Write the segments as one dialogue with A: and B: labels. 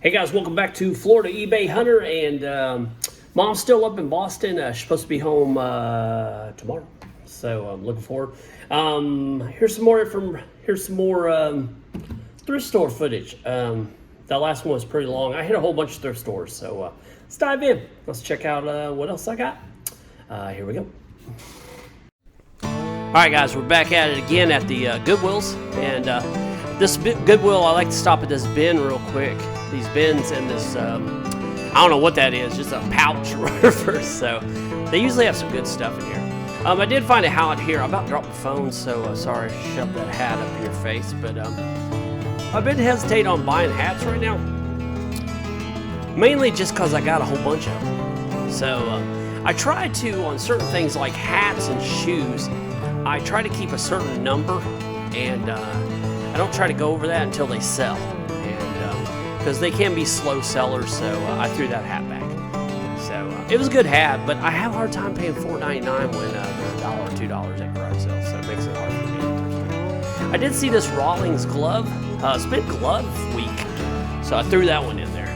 A: Hey guys, welcome back to Florida eBay Hunter, and Mom's still up in Boston. She's supposed to be home tomorrow, so I'm looking forward. Here's some more thrift store footage. That last one was pretty long. I hit a whole bunch of thrift stores, so let's dive in. Let's check out what else I got. Here we go. All right, guys, we're back at it again at the Goodwills, and this Goodwill, I like to stop at this bin real quick. These bins and this, I don't know what that is, just a pouch or whatever. So they usually have some good stuff in here. I did find a hat here. I about dropped the phone, so sorry I shoved that hat up in your face. But I've been hesitating on buying hats right now, mainly just because I got a whole bunch of them. So I try to, on certain things like hats and shoes, I try to keep a certain number, and I don't try to go over that until they sell. Because they can be slow sellers, so I threw that hat back. So it was a good hat, but I have a hard time paying $4.99 when there's $1 or $2 at garage sales, so it makes it hard for me. I did see this Rawlings glove. It's been glove week, so I threw that one in there.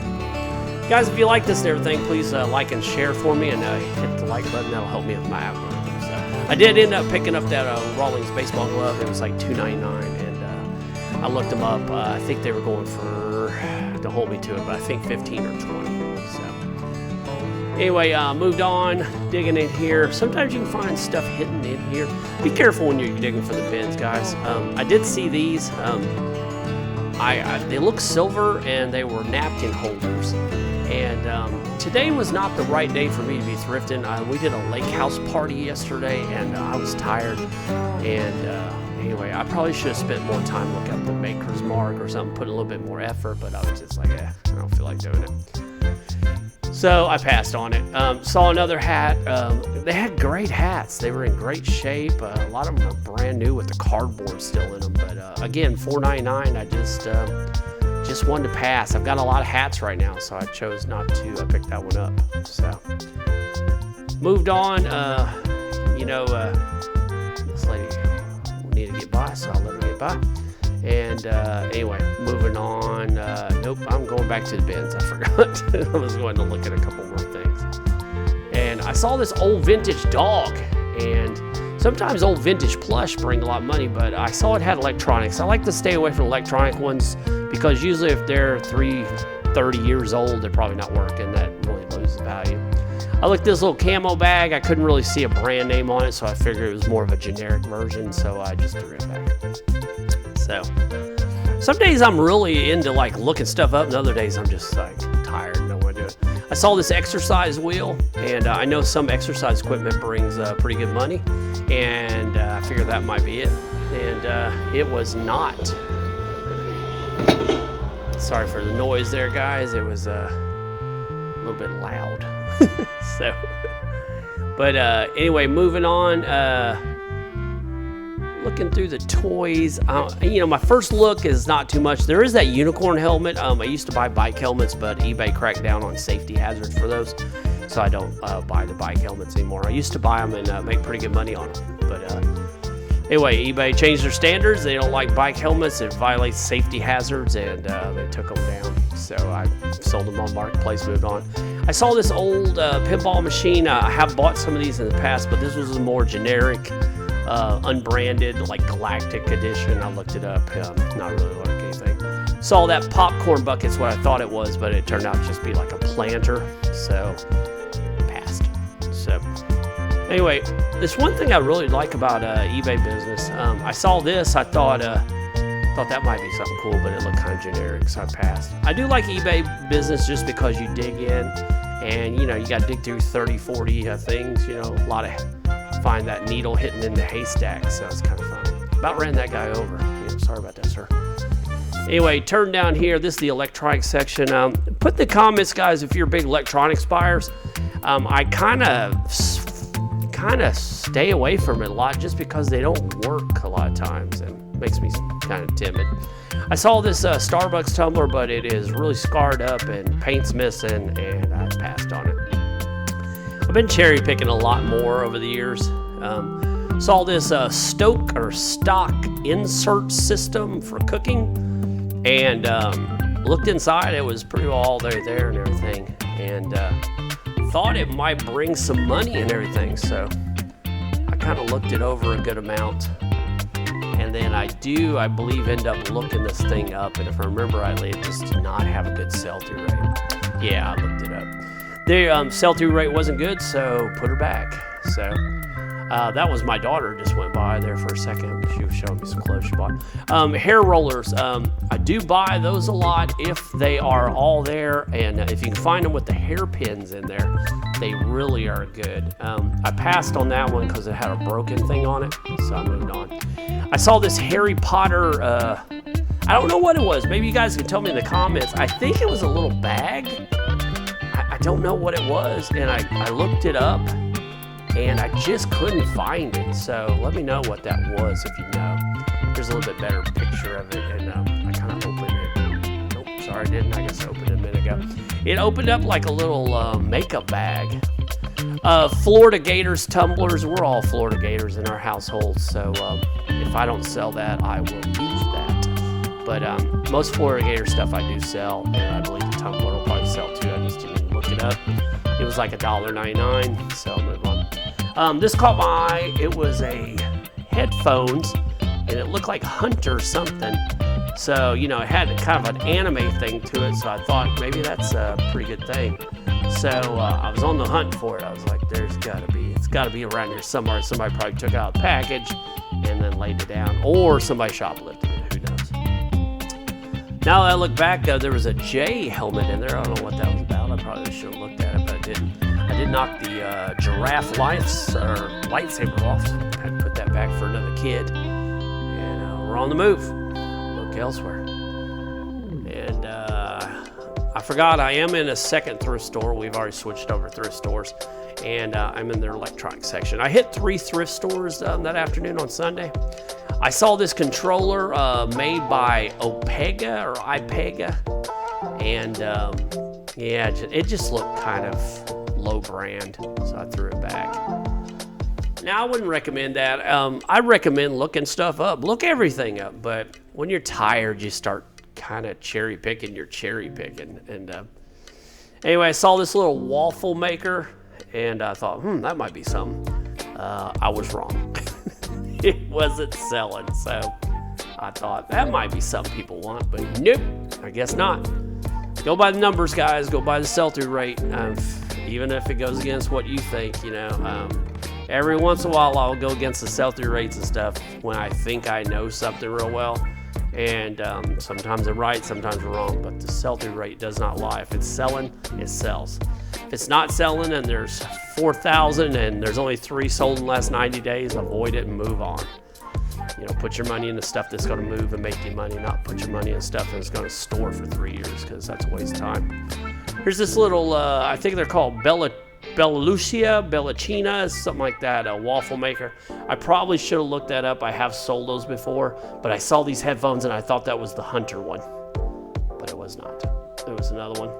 A: Guys, if you like this and everything, please like and share for me, and hit the like button. That'll help me with my algorithm. So I did end up picking up that Rawlings baseball glove. It was like $2.99, and I looked them up. I think they were going for, don't hold me to it, but I think 15 or 20. So anyway, moved on, digging in here. Sometimes you can find stuff hidden in here. Be careful when you're digging for the bins, guys. I did see these. They look silver, and they were napkin holders. And today was not the right day for me to be thrifting. We did a lake house party yesterday, and I was tired. And anyway, I probably should have spent more time looking up the maker's mark or something, put a little bit more effort, but I was just like, I don't feel like doing it. So I passed on it. Saw another hat. They had great hats. They were in great shape. A lot of them were brand new with the cardboard still in them. But again, $4.99, I just wanted to pass. I've got a lot of hats right now, so I chose not to pick that one up. So moved on. This lady need to get by, so I'll let her get by. And anyway, moving on. Nope, I'm going back to the bins. I forgot. I was going to look at a couple more things. And I saw this old vintage dog, and sometimes old vintage plush bring a lot of money, but I saw it had electronics. I like to stay away from electronic ones because usually if they're 30 years old, they're probably not working. That really loses value. I looked at this little camo bag. I couldn't really see a brand name on it, so I figured it was more of a generic version, so I just threw it back. So some days I'm really into like looking stuff up, and other days I'm just like tired and don't want to do it. I saw this exercise wheel, and I know some exercise equipment brings pretty good money, and I figured that might be it, and it was not. Sorry for the noise there, guys. It was a little bit loud. So, but anyway, moving on, looking through the toys. My first look is not too much. There is that unicorn helmet. I used to buy bike helmets, but eBay cracked down on safety hazards for those, so I don't buy the bike helmets anymore. I used to buy them and make pretty good money on them, but anyway, eBay changed their standards. They don't like bike helmets. It violates safety hazards, and they took them down. So I sold them on Marketplace, moved on. I saw this old pinball machine. I have bought some of these in the past, but this was a more generic, unbranded, like Galactic edition. I looked it up. Not really like anything. Saw that popcorn bucket's what I thought it was, but it turned out to just be like a planter. So passed. So anyway, this one thing I really like about eBay business. I saw this. I thought that might be something cool, but it looked kind of generic, so I passed. I do like eBay business just because you dig in, and you got to dig through 30, 40 things. A lot of find that needle hitting in the haystack, so it's kind of fun. About ran that guy over. Sorry about that, sir. Anyway, turn down here. This is the electronics section. Put in the comments, guys, if you're big electronics buyers. I kind of stay away from it a lot just because they don't work a lot of times, and makes me kind of timid. I saw this Starbucks tumbler, but it is really scarred up and paint's missing, and I passed on it. I've been cherry picking a lot more over the years. Saw this stock insert system for cooking, and Looked inside, it was pretty well all there and everything, and thought it might bring some money and everything, so I kind of looked it over a good amount. And then I believe, end up looking this thing up, and if I remember rightly, it just did not have a good sell-through rate. Yeah, I looked it up. The sell-through rate wasn't good, so put her back. So that was my daughter just went by there for a second. She was showing me some clothes she bought. Hair rollers, I do buy those a lot if they are all there, and if you can find them with the hairpins in there, they really are good. I passed on that one because it had a broken thing on it, so I moved on. I saw this Harry Potter, I don't know what it was. Maybe you guys can tell me in the comments. I think it was a little bag. I don't know what it was, and I looked it up, and I just couldn't find it. So let me know what that was if you know. Here's a little bit better picture of it, and I kind of opened it. Nope, sorry, I didn't. I guess I opened it a minute ago. It opened up like a little makeup bag. Florida Gators tumblers. We're all Florida Gators in our household, so if I don't sell that, I will use that. But most Florida Gator stuff I do sell, and I believe the tumbler will probably sell too. I just didn't even look it up. It was like $1.99, so I'll move on. This caught my eye. It was a headphones, and it looked like Hunter something. So, it had kind of an anime thing to it, so I thought maybe that's a pretty good thing. So I was on the hunt for it. I was like, it's got to be around here somewhere. Somebody probably took out the package and then laid it down, or somebody shoplifted it, who knows. Now that I look back, there was a J helmet in there. I don't know what that was about. I probably should have looked at it, but I didn't. I did knock the giraffe lightsaber off. I had to put that back for another kid. And we're on the move. Look elsewhere. And I forgot I am in a second thrift store. We've already switched over thrift stores. And I'm in their electronics section. I hit 3 thrift stores that afternoon on Sunday. I saw this controller made by Ipega. And it just looked kind of low brand, so I threw it back. Now, I wouldn't recommend that. I recommend looking stuff up. Look everything up, but when you're tired, you start kind of cherry picking. And anyway, I saw this little waffle maker, and I thought, that might be something. I was wrong. It wasn't selling, so I thought that might be something people want, but nope, I guess not. Go by the numbers, guys. Go by the sell-through rate. Even if it goes against what you think, every once in a while I'll go against the sell-through rates and stuff when I think I know something real well. And sometimes I'm right, sometimes I'm wrong, but the sell-through rate does not lie. If it's selling, it sells. If it's not selling and there's 4,000 and there's only 3 sold in the last 90 days, avoid it and move on. Put your money into stuff that's going to move and make you money, not put your money in stuff that's going to store for 3 years, because that's a waste of time. Here's this little, I think they're called Bellacina, something like that, a waffle maker. I probably should have looked that up. I have sold those before, but I saw these headphones and I thought that was the Hunter one, but it was not. It was another one.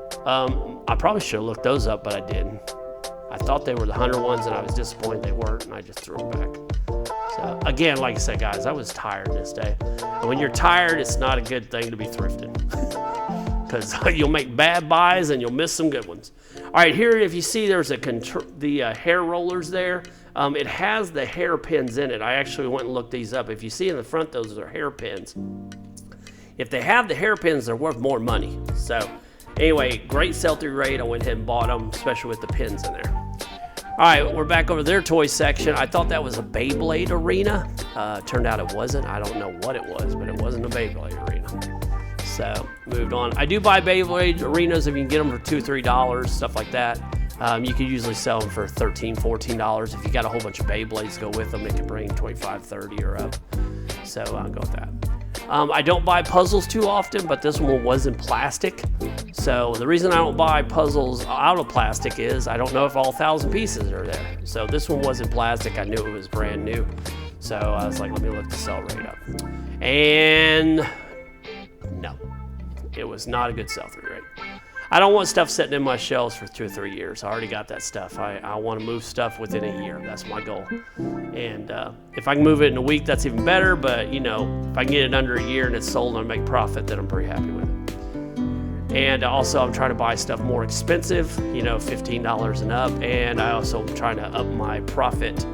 A: I probably should have looked those up, but I didn't. I thought they were the Hunter ones, and I was disappointed they weren't, and I just threw them back. So again, like I said, guys, I was tired this day. And when you're tired, it's not a good thing to be thrifting, because you'll make bad buys and you'll miss some good ones. All right, here, if you see, there's the hair rollers there. It has the hairpins in it. I actually went and looked these up. If you see in the front, those are hairpins. If they have the hairpins, they're worth more money. So anyway, great sell-through rate. I went ahead and bought them, especially with the pins in there. All right, we're back over their toy section. I thought that was a Beyblade arena. Turned out it wasn't. I don't know what it was, but it wasn't a Beyblade arena. So moved on. I do buy Beyblade arenas if you can get them for $2, $3, stuff like that. You could usually sell them for $13, $14. If you got a whole bunch of Beyblades to go with them, it can bring $25, $30 or up. So I'll go with that. I don't buy puzzles too often, but this one was in plastic. So the reason I don't buy puzzles out of plastic is I don't know if all 1,000 pieces are there. So this one was in plastic. I knew it was brand new. So I was like, let me look the sell rate up. And no, it was not a good sell-through rate. I don't want stuff sitting in my shelves for 2 or 3 years. I already got that stuff. I want to move stuff within a year. That's my goal. And if I can move it in a week, that's even better. But, if I can get it under a year and it's sold and I make profit, then I'm pretty happy with it. And also I'm trying to buy stuff more expensive, you know, $15 and up. And I also am trying to up my profit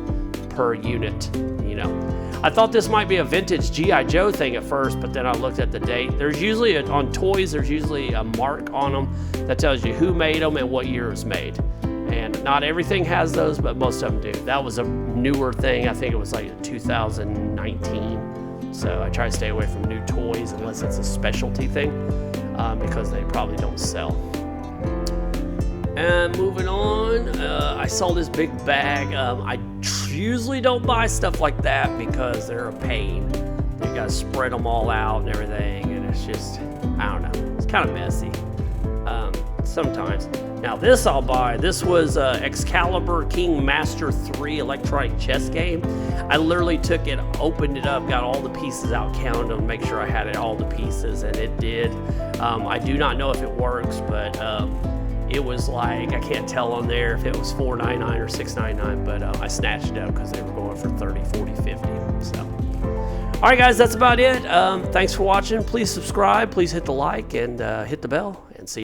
A: per unit, you know. I thought this might be a vintage G.I. Joe thing at first, but then I looked at the date. There's usually, on toys, there's usually a mark on them that tells you who made them and what year it was made. And not everything has those, but most of them do. That was a newer thing. I think it was like 2019. So I try to stay away from new toys unless it's a specialty thing, because they probably don't sell. And moving on, I saw this big bag. I usually don't buy stuff like that because they're a pain. You gotta spread them all out and everything, and it's just, I don't know, it's kind of messy sometimes. Now this I'll buy. This was Excalibur King Master 3 electronic chess game. I literally took it, opened it up, got all the pieces out, counted them, make sure I had all the pieces, and it did. I do not know if it works, but it was like, I can't tell on there if it was $4.99 or $6.99, but I snatched it up because they were going for $30, $40, $50. So, all right, guys, that's about it. Thanks for watching. Please subscribe. Please hit the like and hit the bell, and see you.